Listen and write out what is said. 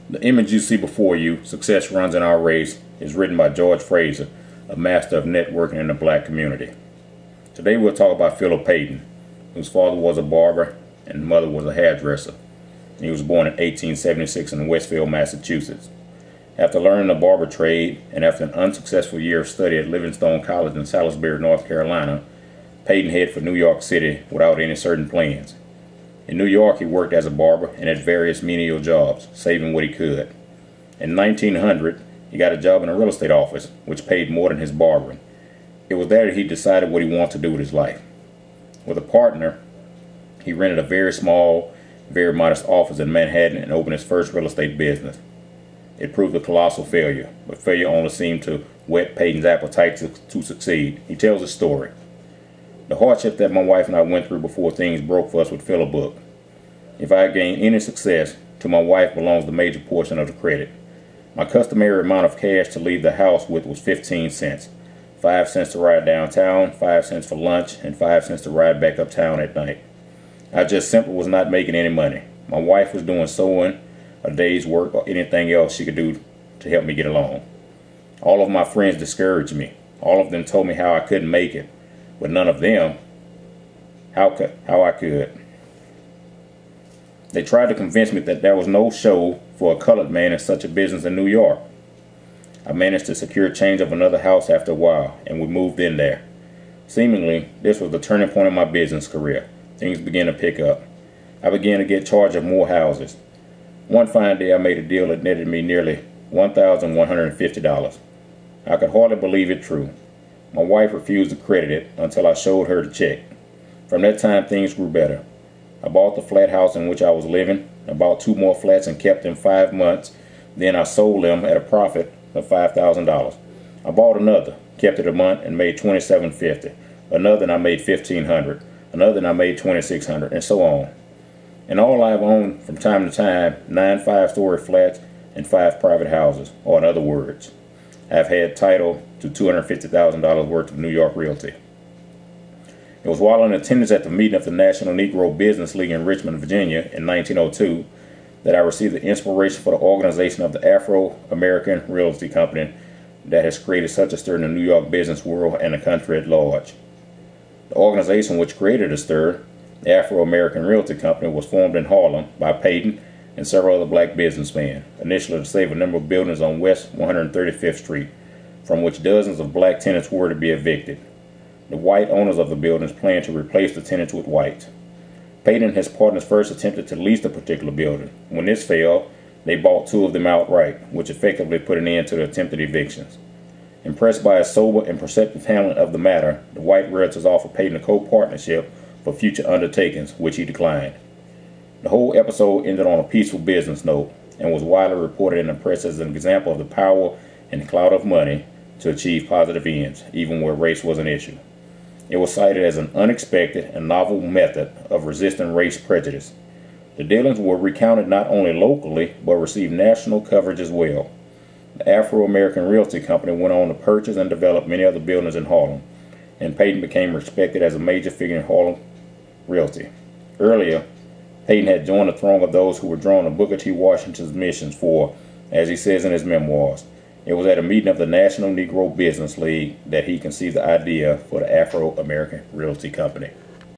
The image you see before you, Success Runs in Our Race, is written by George Fraser, a master of networking in the black community. Today we'll talk about Philip Payton, whose father was a barber and mother was a hairdresser. He was born in 1876 in Westfield, Massachusetts. After learning the barber trade and after an unsuccessful year of study at Livingstone College in Salisbury, North Carolina, Payton headed for New York City without any certain plans. In New York, he worked as a barber and at various menial jobs, saving what he could. In 1900, he got a job in a real estate office, which paid more than his barbering. It was there that he decided what he wanted to do with his life. With a partner, he rented a very small, very modest office in Manhattan and opened his first real estate business. It proved a colossal failure, but failure only seemed to whet Payton's appetite to succeed. He tells his story. The hardship that my wife and I went through before things broke for us would fill a book. If I gained any success, to my wife belongs the major portion of the credit. My customary amount of cash to leave the house with was 15 cents. 5 cents to ride downtown, 5 cents for lunch, and 5 cents to ride back uptown at night. I just simply was not making any money. My wife was doing sewing, a day's work, or anything else she could do to help me get along. All of my friends discouraged me. All of them told me how I couldn't make it, but none of them how I could. They tried to convince me that there was no show for a colored man in such a business in New York. I managed to secure change of another house after a while, and we moved in there. Seemingly, this was the turning point in my business career. Things began to pick up. I began to get charge of more houses. One fine day I made a deal that netted me nearly $1,150. I could hardly believe it true. My wife refused to credit it until I showed her the check. From that time, things grew better. I bought the flat house in which I was living. I bought 2 more flats and kept them 5 months. Then I sold them at a profit of $5,000. I bought another, kept it a month, and made $2,750. Another, and I made $1,500. Another, and I made $2,600, and so on. In all, I've owned from time to time 9 5-story flats and 5 private houses, or in other words, I've had title to $250,000 worth of New York realty. It was while in attendance at the meeting of the National Negro Business League in Richmond, Virginia in 1902 that I received the inspiration for the organization of the Afro-American Realty Company that has created such a stir in the New York business world and the country at large. The organization which created the stir, the Afro-American Realty Company, was formed in Harlem by Payton and several other black businessmen, initially to save a number of buildings on West 135th Street, from which dozens of black tenants were to be evicted. The white owners of the buildings planned to replace the tenants with whites. Payton and his partners first attempted to lease the particular building. When this failed, they bought 2 of them outright, which effectively put an end to the attempted evictions. Impressed by his sober and perceptive handling of the matter, the white realtors offered Payton a co-partnership for future undertakings, which he declined. The whole episode ended on a peaceful business note and was widely reported in the press as an example of the power and clout of money to achieve positive ends, even where race was an issue. It was cited as an unexpected and novel method of resisting race prejudice. The dealings were recounted not only locally, but received national coverage as well. The Afro-American Realty Company went on to purchase and develop many other buildings in Harlem, and Payton became respected as a major figure in Harlem realty. Earlier, Payton had joined the throng of those who were drawn to Booker T. Washington's missions for, as he says in his memoirs, it was at a meeting of the National Negro Business League that he conceived the idea for the Afro-American Realty Company.